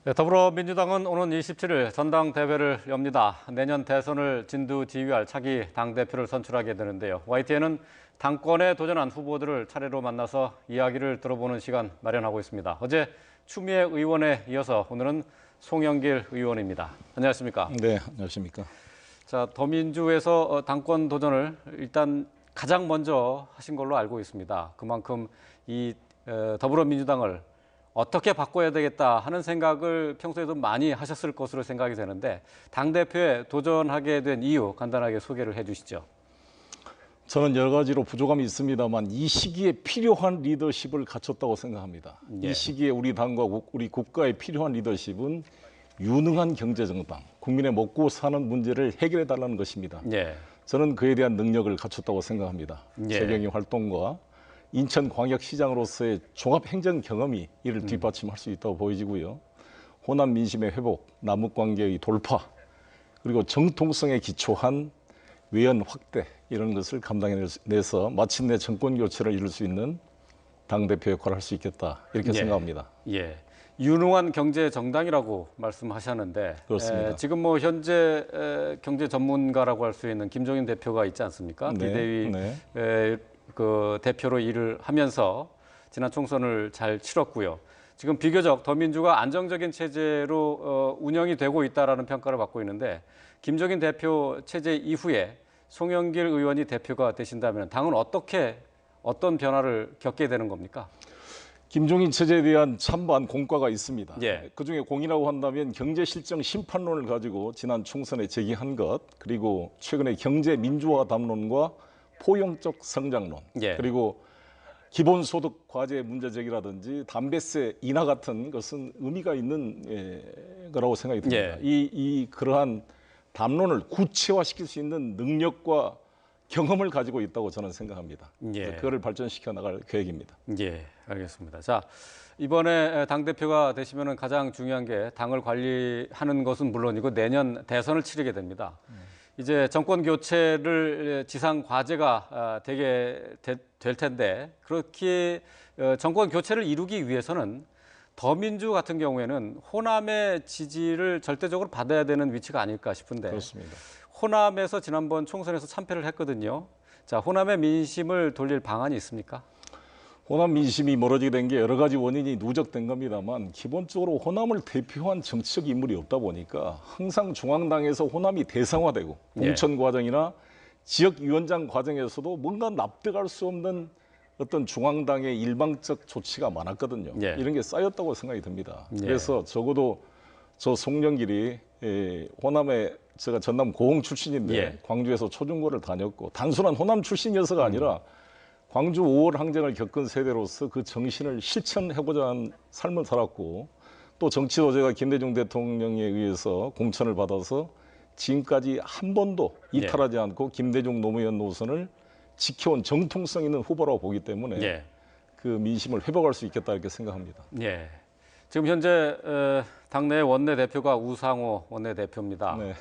네, 더불어민주당은 오는 27일 전당대회를 엽니다. 내년 대선을 진두지휘할 차기 당대표를 선출하게 되는데요. YTN은 당권에 도전한 후보들을 차례로 만나서 이야기를 들어보는 시간 마련하고 있습니다. 어제 추미애 의원에 이어서 오늘은 송영길 의원입니다. 안녕하십니까? 네, 안녕하십니까? 자, 더민주에서 당권 도전을 일단 가장 먼저 하신 걸로 알고 있습니다. 그만큼 이 더불어민주당을 어떻게 바꿔야 되겠다 하는 생각을 평소에도 많이 하셨을 것으로 생각이 되는데 당대표에 도전하게 된 이유 간단하게 소개를 해 주시죠. 저는 여러 가지로 부족함이 있습니다만 이 시기에 필요한 리더십을 갖췄다고 생각합니다. 예. 이 시기에 우리 당과 우리 국가에 필요한 리더십은 유능한 경제정당, 국민의 먹고 사는 문제를 해결해 달라는 것입니다. 예. 저는 그에 대한 능력을 갖췄다고 생각합니다. 예. 재경의 활동과 인천광역시장으로서의 종합행정 경험이 이를 뒷받침할 수 있다고 보여지고요. 호남 민심의 회복, 남북관계의 돌파, 그리고 정통성에 기초한 외연 확대 이런 것을 감당해내서 마침내 정권 교체를 이룰 수 있는 당대표 역할을 할 수 있겠다 이렇게 예. 생각합니다. 예. 유능한 경제 정당이라고 말씀하셨는데 그렇습니다. 지금 뭐 현재 경제 전문가라고 할 수 있는 김종인 대표가 있지 않습니까? 네, 비대위 네. 그 대표로 일을 하면서 지난 총선을 잘 치렀고요. 지금 비교적 더민주가 안정적인 체제로 운영이 되고 있다라는 평가를 받고 있는데 김종인 대표 체제 이후에 송영길 의원이 대표가 되신다면 당은 어떤 변화를 겪게 되는 겁니까? 김종인 체제에 대한 찬반 공과가 있습니다. 예. 그중에 공이라고 한다면 경제실정 심판론을 가지고 지난 총선에 제기한 것, 그리고 최근에 경제 민주화 담론과 포용적 성장론, 예. 그리고 기본소득 과제 문제 제기라든지 담배세 인하 같은 것은 의미가 있는 거라고 생각이 듭니다. 예. 그러한 담론을 구체화시킬 수 있는 능력과 경험을 가지고 있다고 저는 생각합니다. 예. 그거를 발전시켜 나갈 계획입니다. 예, 알겠습니다. 자, 이번에 당대표가 되시면 가장 중요한 게 당을 관리하는 것은 물론이고 내년 대선을 치르게 됩니다. 이제 정권 교체를 지상 과제가 되게 될 텐데 그렇게 정권 교체를 이루기 위해서는 더민주 같은 경우에는 호남의 지지를 절대적으로 받아야 되는 위치가 아닐까 싶은데 그렇습니다. 호남에서 지난번 총선에서 참패를 했거든요. 자, 호남의 민심을 돌릴 방안이 있습니까? 호남 민심이 멀어지게 된 게 여러 가지 원인이 누적된 겁니다만 기본적으로 호남을 대표한 정치적 인물이 없다 보니까 항상 중앙당에서 호남이 대상화되고 공천 과정이나 지역위원장 과정에서도 뭔가 납득할 수 없는 어떤 중앙당의 일방적 조치가 많았거든요. 예. 이런 게 쌓였다고 생각이 듭니다. 예. 그래서 적어도 저 송영길이 호남에 제가 전남 고흥 출신인데 예. 광주에서 초중고를 다녔고 단순한 호남 출신이어서가 아니라 광주 5월 항쟁을 겪은 세대로서 그 정신을 실천해보자 한 삶을 살았고 또 정치 도제가 김대중 대통령에 의해서 공천을 받아서 지금까지 한 번도 이탈하지 않고 김대중 노무현 노선을 지켜온 정통성 있는 후보라고 보기 때문에 그 민심을 회복할 수 있겠다 이렇게 생각합니다. 예. 지금 현재 당내 원내대표가 우상호 원내대표입니다. 네.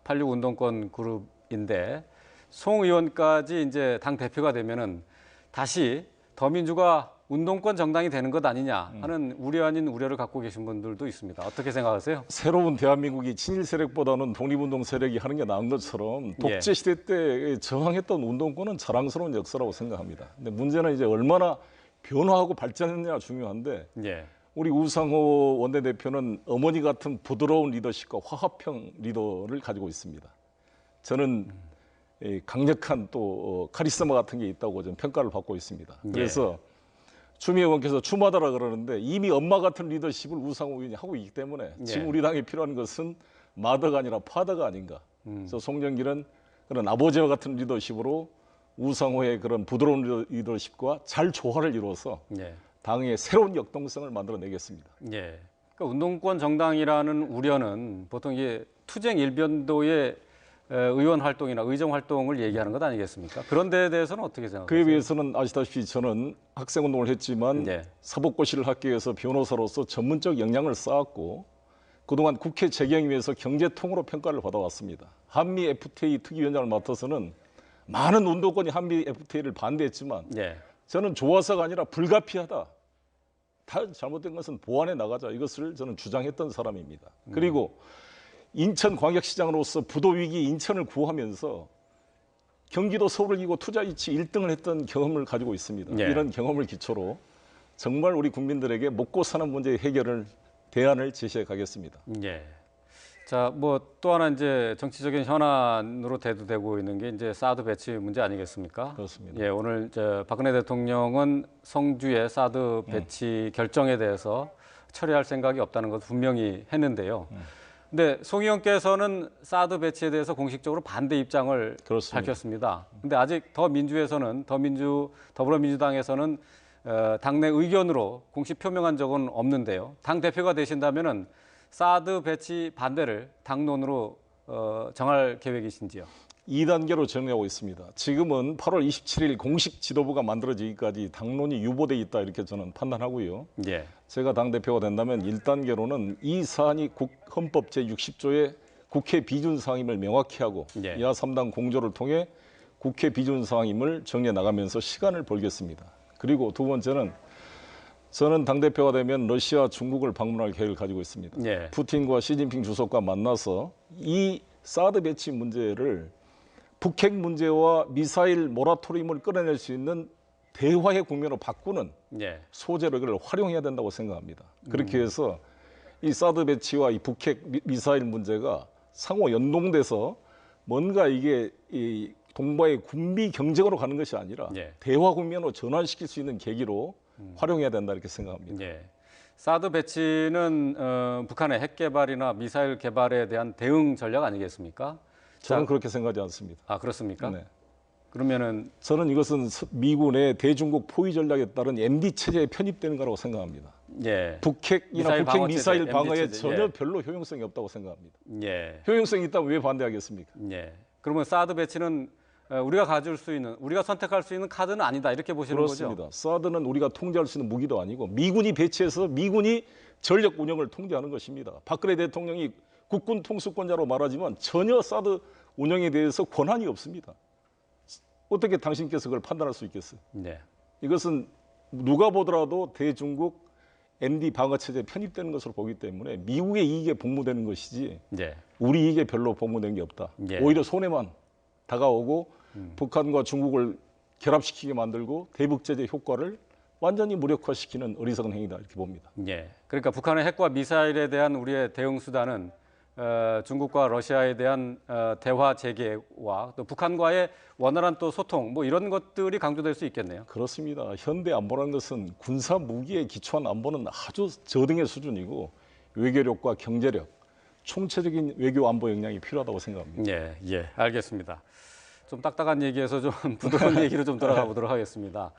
86 운동권 그룹인데 송 의원까지 이제 당 대표가 되면은 다시 더민주가 운동권 정당이 되는 것 아니냐 하는 우려 아닌 우려를 갖고 계신 분들도 있습니다. 어떻게 생각하세요? 새로운 대한민국이 친일 세력보다는 독립운동 세력이 하는 게 나은 것처럼 독재 시대 때 저항했던 운동권은 자랑스러운 역사라고 생각합니다. 근데 문제는 이제 얼마나 변화하고 발전했느냐가 중요한데 예. 우리 우상호 원내대표는 어머니 같은 부드러운 리더십과 화합형 리더를 가지고 있습니다. 저는 강력한 또 카리스마 같은 게 있다고 좀 평가를 받고 있습니다. 그래서 추미애 의원께서 추마다라 그러는데 이미 엄마 같은 리더십을 우상호 의원이 하고 있기 때문에 지금 우리 당에 필요한 것은 마더가 아니라 파더가 아닌가. 그래서 송영길은 그런 아버지와 같은 리더십으로 우상호의 그런 부드러운 리더십과 잘 조화를 이루어서 당의 새로운 역동성을 만들어내겠습니다. 예. 그러니까 운동권 정당이라는 우려는 보통 이게 투쟁 일변도의 의원 활동이나 의정 활동을 얘기하는 것 아니겠습니까? 그런 데에 대해서는 어떻게 생각하세요? 그에 비해서는 아시다시피 저는 학생 운동을 했지만 사법고시를 학교에서 변호사로서 전문적 역량을 쌓았고 그동안 국회 재경위에서 경제통으로 평가를 받아왔습니다. 한미 FTA 특위위원장을 맡아서는 많은 운동권이 한미 FTA를 반대했지만 저는 좋아서가 아니라 불가피하다. 다 잘못된 것은 보완해 나가자 이것을 저는 주장했던 사람입니다. 그리고 인천광역시장으로서 부도 위기 인천을 구하면서 경기도 서울을 이기고 투자 유치 1등을 했던 경험을 가지고 있습니다. 예. 이런 경험을 기초로 정말 우리 국민들에게 먹고 사는 문제 해결을 대안을 제시해 가겠습니다. 예. 자, 뭐 또 하나 이제 정치적인 현안으로 대두되고 있는 게 이제 사드 배치 문제 아니겠습니까? 그렇습니다. 예, 오늘 박근혜 대통령은 성주의 사드 배치 결정에 대해서 처리할 생각이 없다는 것을 분명히 했는데요. 근데 송 의원께서는 사드 배치에 대해서 공식적으로 반대 입장을 그렇습니다. 밝혔습니다. 근데 아직 더불어민주당에서는 당내 의견으로 공식 표명한 적은 없는데요. 당 대표가 되신다면은 사드 배치 반대를 당론으로 정할 계획이신지요? 2단계로 정리하고 있습니다. 지금은 8월 27일 공식 지도부가 만들어지기까지 당론이 유보돼 있다 이렇게 저는 판단하고요. 예. 제가 당대표가 된다면 1단계로는 이 사안이 헌법 제60조의 국회 비준사항임을 명확히 하고 예. 여야 3당 공조를 통해 국회 비준사항임을 정리해 나가면서 시간을 벌겠습니다. 그리고 두 번째는 저는 당대표가 되면 러시아, 중국을 방문할 계획을 가지고 있습니다. 예. 푸틴과 시진핑 주석과 만나서 이 사드 배치 문제를 북핵 문제와 미사일 모라토리움을 끌어낼 수 있는 대화의 국면으로 바꾸는 예. 소재로 이걸 활용해야 된다고 생각합니다. 그렇게 해서 이 사드 배치와 이 북핵 미사일 문제가 상호 연동돼서 뭔가 이게 이 동바의 군비 경쟁으로 가는 것이 아니라 예. 대화 국면으로 전환시킬 수 있는 계기로 활용해야 된다 이렇게 생각합니다. 예. 사드 배치는 북한의 핵 개발이나 미사일 개발에 대한 대응 전략 아니겠습니까? 저는 그렇게 생각하지 않습니다. 아, 그렇습니까? 네. 그러면은 저는 이것은 미군의 대중국 포위 전략에 따른 MD 체제에 편입되는 거라고 생각합니다. 예. 북핵이나 북핵 미사일 체제, 방어에 MD 체제, 전혀 예. 별로 효용성이 없다고 생각합니다. 예. 효용성이 있다면 왜 반대하겠습니까? 예. 그러면 사드 배치는 우리가 가질 수 있는, 우리가 선택할 수 있는 카드는 아니다 이렇게 보시는 그렇습니다. 거죠? 사드는 우리가 통제할 수 있는 무기도 아니고 미군이 배치해서 미군이 전력 운영을 통제하는 것입니다. 박근혜 대통령이 국군 통수권자로 말하지만 전혀 사드 운영에 대해서 권한이 없습니다. 어떻게 당신께서 그걸 판단할 수 있겠어요? 네. 이것은 누가 보더라도 대중국 MD 방어 체제에 편입되는 것으로 보기 때문에 미국의 이익에 복무되는 것이지 예. 우리 이익에 별로 복무된 게 없다. 예. 오히려 손해만 다가오고 북한과 중국을 결합시키게 만들고 대북 제재 효과를 완전히 무력화시키는 어리석은 행위다 이렇게 봅니다. 예. 그러니까 북한의 핵과 미사일에 대한 우리의 대응 수단은 중국과 러시아에 대한 대화 재개와 또 북한과의 원활한 또 소통 뭐 이런 것들이 강조될 수 있겠네요. 그렇습니다. 현대 안보라는 것은 군사 무기에 기초한 안보는 아주 저등의 수준이고 외교력과 경제력, 총체적인 외교 안보 역량이 필요하다고 생각합니다. 예, 예, 알겠습니다. 좀 딱딱한 얘기에서 좀 부드러운 얘기로 좀 돌아가 보도록 하겠습니다.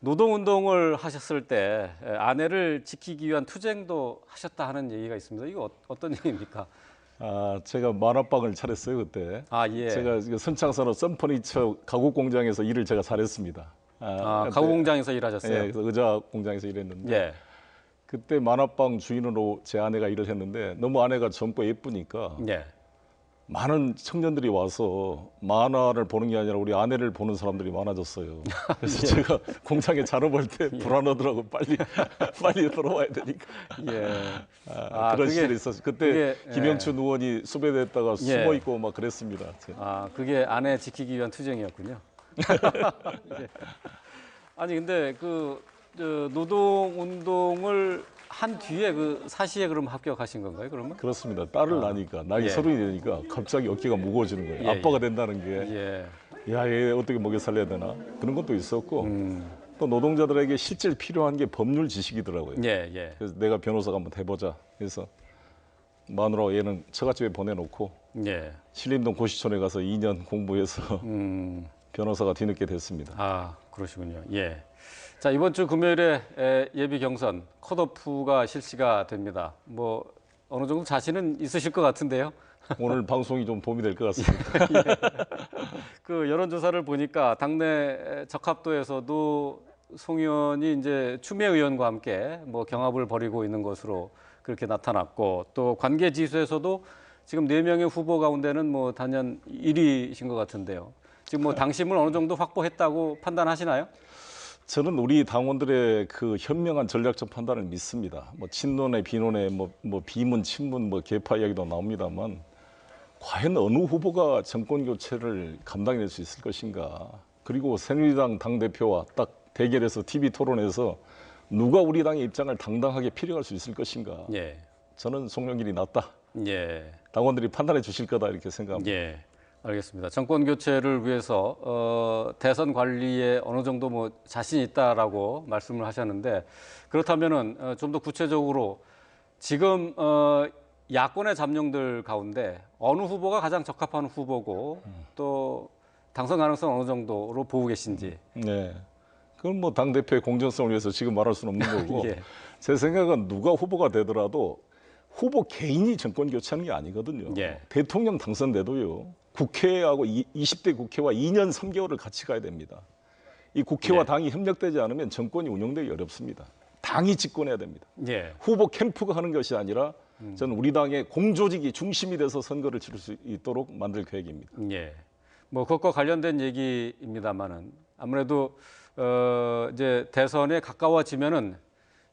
노동운동을 하셨을 때 아내를 지키기 위한 투쟁도 하셨다 하는 얘기가 있습니다. 이거 어떤 얘기입니까? 아, 제가 만화방을 차렸어요 그때. 아, 예. 제가 선창산업 썬퍼니처 가구 공장에서 일을 제가 잘했습니다. 가구 공장에서 일하셨어요? 예, 그래서 의자 공장에서 일했는데 예. 그때 만화방 주인으로 제 아내가 일을 했는데 너무 아내가 젊고 예쁘니까 예. 많은 청년들이 와서 만화를 보는 게 아니라 우리 아내를 보는 사람들이 많아졌어요. 그래서 제가 공장에 자러 볼 때 불안하더라고. 빨리 돌아와야 되니까. 예. 그런 시절이 있었어요. 그때 그게, 김영춘 의원이 수배됐다가 예. 숨어 있고 막 그랬습니다. 그게 아내 지키기 위한 투쟁이었군요. 예. 아니 근데 노동 운동을 한 뒤에 그 사시에 그럼 합격하신 건가요? 그러면? 그렇습니다. 딸을 낳으니까 나이 예. 30이 되니까 갑자기 어깨가 무거워지는 거예요. 예, 아빠가 된다는 게 예. 야, 얘 어떻게 먹여 살려야 되나 그런 것도 있었고 또 노동자들에게 실제로 필요한 게 법률 지식이더라고요. 예, 예. 그래서 내가 변호사가 한번 해보자. 그래서 마누라 얘는 처갓집에 보내놓고 예. 신림동 고시촌에 가서 2년 공부해서 변호사가 뒤늦게 됐습니다. 아, 그러시군요. 예. 자, 이번 주 금요일에 예비 경선 컷오프가 실시가 됩니다. 뭐 어느 정도 자신은 있으실 것 같은데요. 오늘 방송이 좀 도움이 될 것 같습니다. 그 여론조사를 보니까 당내 적합도에서도 송 의원이 이제 추미애 의원과 함께 뭐 경합을 벌이고 있는 것으로 그렇게 나타났고 또 관계 지수에서도 지금 4명의 후보 가운데는 뭐 단연 1위이신 것 같은데요. 지금 뭐 당심을 어느 정도 확보했다고 판단하시나요? 저는 우리 당원들의 그 현명한 전략적 판단을 믿습니다. 뭐 친논에 비논에 뭐 비문, 친문, 뭐 개파 이야기도 나옵니다만 과연 어느 후보가 정권 교체를 감당해낼 수 있을 것인가. 그리고 새누리당 당대표와 딱 대결해서 TV 토론에서 누가 우리 당의 입장을 당당하게 필요할 수 있을 것인가. 예. 저는 송영길이 낫다. 예. 당원들이 판단해 주실 거다 이렇게 생각합니다. 예. 알겠습니다. 정권 교체를 위해서 대선 관리에 어느 정도 뭐 자신 있다라고 말씀을 하셨는데 그렇다면은 좀 더 구체적으로 지금 야권의 잠룡들 가운데 어느 후보가 가장 적합한 후보고 또 당선 가능성 어느 정도로 보고 계신지. 네. 그건 뭐 당대표의 공정성을 위해서 지금 말할 수는 없는 거고 예. 제 생각은 누가 후보가 되더라도 후보 개인이 정권 교체하는 게 아니거든요. 예. 대통령 당선돼도요. 국회하고 20대 국회와 2년 3개월을 같이 가야 됩니다. 이 국회와 예. 당이 협력되지 않으면 정권이 운영되기 어렵습니다. 당이 집권해야 됩니다. 예. 후보 캠프가 하는 것이 아니라 저는 우리 당의 공조직이 중심이 돼서 선거를 치를 수 있도록 만들 계획입니다. 예. 뭐 그것과 관련된 얘기입니다만은 아무래도 이제 대선에 가까워지면은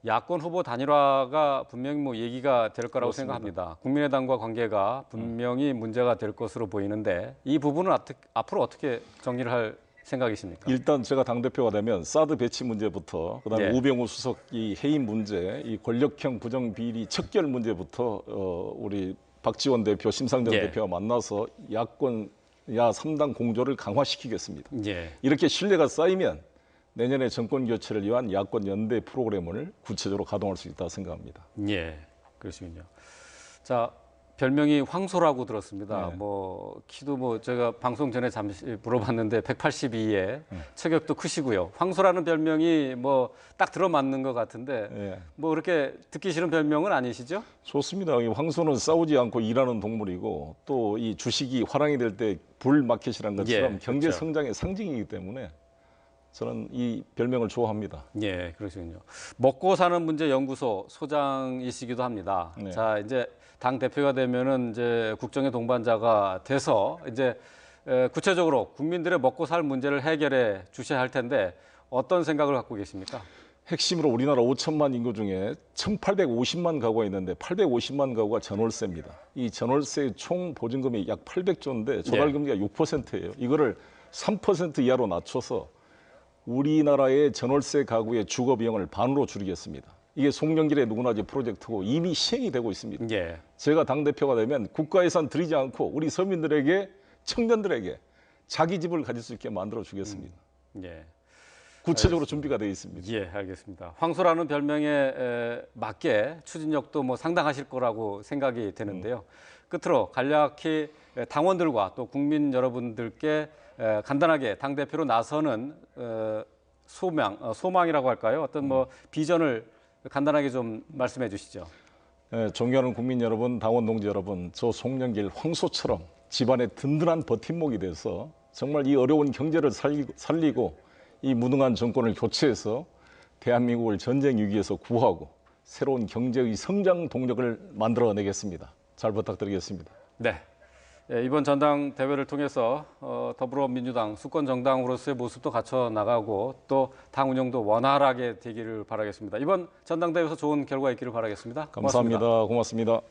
야권 후보 단일화가 분명히 뭐 얘기가 될 거라고 그렇습니다. 생각합니다. 국민의당과 관계가 분명히 문제가 될 것으로 보이는데 이 부분은 앞으로 어떻게 정리를 할 생각이십니까? 일단 제가 당대표가 되면 사드 배치 문제부터 그다음에 예. 우병우 수석 이 해임 문제, 이 권력형 부정 비리 척결 문제부터 우리 박지원 대표, 심상정 예. 대표와 만나서 야권 야 3당 공조를 강화시키겠습니다. 예. 이렇게 신뢰가 쌓이면 내년에 정권 교체를 위한 야권 연대 프로그램을 구체적으로 가동할 수 있다 생각합니다. 예. 그러시군요. 자, 별명이 황소라고 들었습니다. 네. 뭐 키도 뭐 제가 방송 전에 잠시 물어봤는데 182에 체격도 크시고요. 황소라는 별명이 뭐 딱 들어맞는 것 같은데 예. 뭐 그렇게 듣기 싫은 별명은 아니시죠? 좋습니다. 이 황소는 싸우지 않고 일하는 동물이고 또 이 주식이 화랑이 될 때 불마켓이라는 것처럼 예, 경제 그렇죠. 성장의 상징이기 때문에 저는 이 별명을 좋아합니다. 예, 그러시군요. 먹고 사는 문제 연구소 소장이시기도 합니다. 네. 자, 이제 당 대표가 되면은 이제 국정의 동반자가 돼서 이제 구체적으로 국민들의 먹고 살 문제를 해결해 주셔야 할 텐데 어떤 생각을 갖고 계십니까? 핵심으로 우리나라 5천만 인구 중에 1,850만 가구가 있는데 850만 가구가 전월세입니다. 이 전월세 총 보증금이 약 800조인데 조달금리가 6%예요. 이거를 3% 이하로 낮춰서 우리나라의 전월세 가구의 주거 비용을 반으로 줄이겠습니다. 이게 송영길의 누구나지 프로젝트고 이미 시행이 되고 있습니다. 예. 제가 당대표가 되면 국가 예산 들이지 않고 우리 서민들에게 청년들에게 자기 집을 가질 수 있게 만들어 주겠습니다. 예. 구체적으로 준비가 되어 있습니다. 예, 알겠습니다. 황소라는 별명에 맞게 추진력도 뭐 상당하실 거라고 생각이 되는데요. 끝으로 간략히 당원들과 또 국민 여러분들께 간단하게 당 대표로 나서는 소망이라고 할까요? 어떤 뭐 비전을 간단하게 좀 말씀해 주시죠. 존경하는 국민 여러분, 당원 동지 여러분, 저 송영길 황소처럼 집안의 든든한 버팀목이 돼서 정말 이 어려운 경제를 살리고 이 무능한 정권을 교체해서 대한민국을 전쟁 위기에서 구하고 새로운 경제의 성장 동력을 만들어내겠습니다. 잘 부탁드리겠습니다. 네. 예, 이번 전당대회를 통해서 더불어민주당 수권 정당으로서의 모습도 갖춰 나가고 또 당 운영도 원활하게 되기를 바라겠습니다. 이번 전당대회에서 좋은 결과 있기를 바라겠습니다. 감사합니다. 고맙습니다.